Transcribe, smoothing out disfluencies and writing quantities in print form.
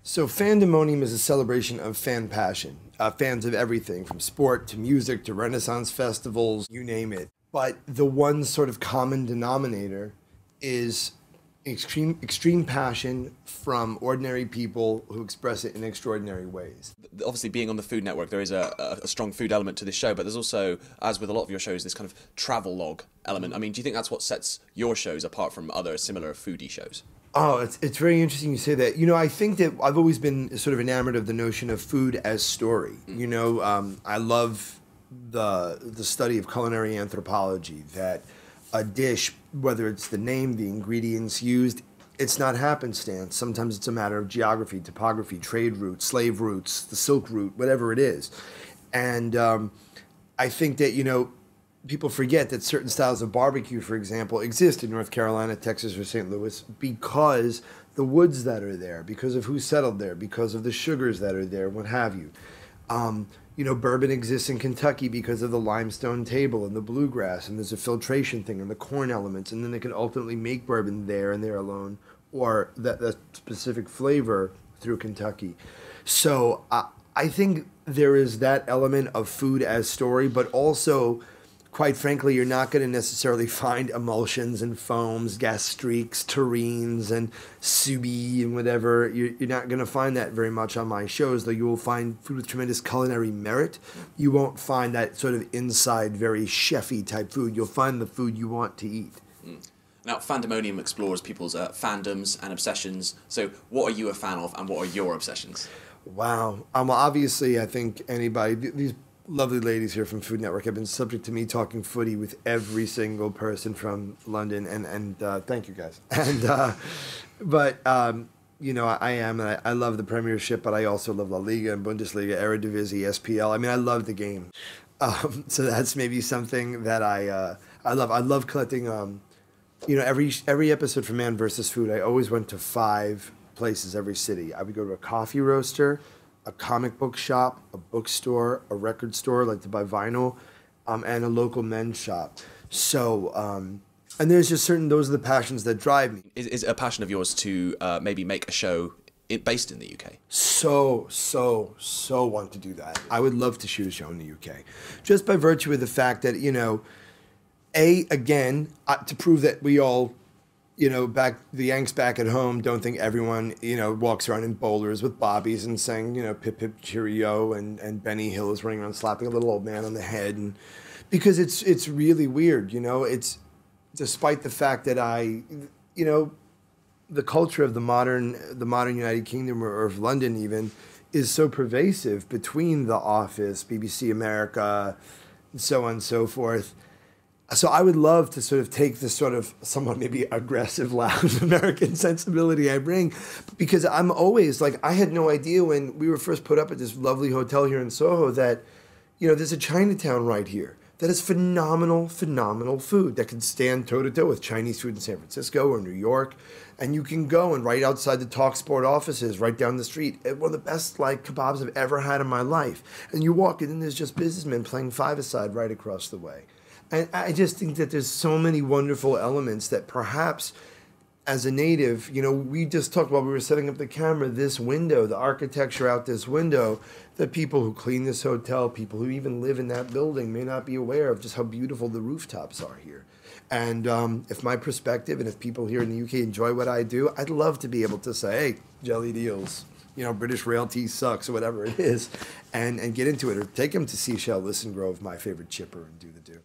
So Fandemonium is a celebration of fan passion, fans of everything from sport to music to Renaissance festivals, you name it. But the one sort of common denominator is extreme passion from ordinary people who express it in extraordinary ways. Obviously, being on the Food Network, there is a strong food element to this show, but there's also, as with a lot of your shows, this kind of travel log element. I mean, do you think that's what sets your shows apart from other similar foodie shows? Oh, it's very interesting you say that. You know, I think that I've always been sort of enamored of the notion of food as story. You know, I love the study of culinary anthropology, that a dish, whether it's the name, the ingredients used, it's not happenstance. Sometimes it's a matter of geography, topography, trade routes, slave routes, the Silk Route, whatever it is. And I think that, you know, people forget that certain styles of barbecue, for example, exist in North Carolina, Texas, or St. Louis because the woods that are there, because of who settled there, because of the sugars that are there, what have you. You know, bourbon exists in Kentucky because of the limestone table and the bluegrass, and there's a filtration thing and the corn elements, and then they can ultimately make bourbon there and there alone, or that specific flavor through Kentucky. So I think there is that element of food as story, but also, quite frankly, you're not going to necessarily find emulsions and foams, gas streaks, terrines, and subi and whatever. You're not going to find that very much on my shows, though you will find food with tremendous culinary merit. You won't find that sort of inside, very chefy type food. You'll find the food you want to eat. Now, Fandemonium explores people's fandoms and obsessions. So what are you a fan of, and what are your obsessions? Wow. Well, obviously, I think these lovely ladies here from Food Network have been subject to me talking footy with every single person from London, and thank you guys. And but you know, I love the Premiership, but I also love La Liga and Bundesliga, Eredivisie, SPL. I mean, I love the game. So that's maybe something that I love. I love collecting. You know, every episode for Man vs. Food, I always went to 5 places every city. I would go to a coffee roaster, a comic book shop, a bookstore, a record store, like to buy vinyl, and a local men's shop. So, and there's just those are the passions that drive me. Is it a passion of yours to maybe make a show based in the UK? So want to do that. I would love to shoot a show in the UK. Just by virtue of the fact that, you know, again, to prove that we all, you know, the Yanks back at home don't think everyone, you know, walks around in bowlers with bobbies and saying, you know, pip pip cheerio, and Benny Hill is running around slapping a little old man on the head, and because it's really weird, you know. It's despite the fact that you know, the culture of the modern United Kingdom or of London even is so pervasive between The Office, BBC America, and so on and so forth. So I would love to sort of take this sort of somewhat maybe aggressive, loud American sensibility I bring, because I'm always like, I had no idea when we were first put up at this lovely hotel here in Soho that, you know, there's a Chinatown right here that is phenomenal food that can stand toe-to-toe with Chinese food in San Francisco or New York. And you can go and right outside the TalkSport offices, right down the street, one of the best like kebabs I've ever had in my life. And you walk in and there's just businessmen playing five-a-side right across the way. And I just think that there's so many wonderful elements that perhaps as a native, you know, we just talked while we were setting up the camera, this window, the architecture out this window, that people who clean this hotel, people who even live in that building may not be aware of just how beautiful the rooftops are here. And if my perspective and if people here in the UK enjoy what I do, I'd love to be able to say, hey, jelly deals, you know, British rail tea sucks or whatever it is, and get into it, or take them to Seashell, Listen Grove, my favorite chipper, and do the do.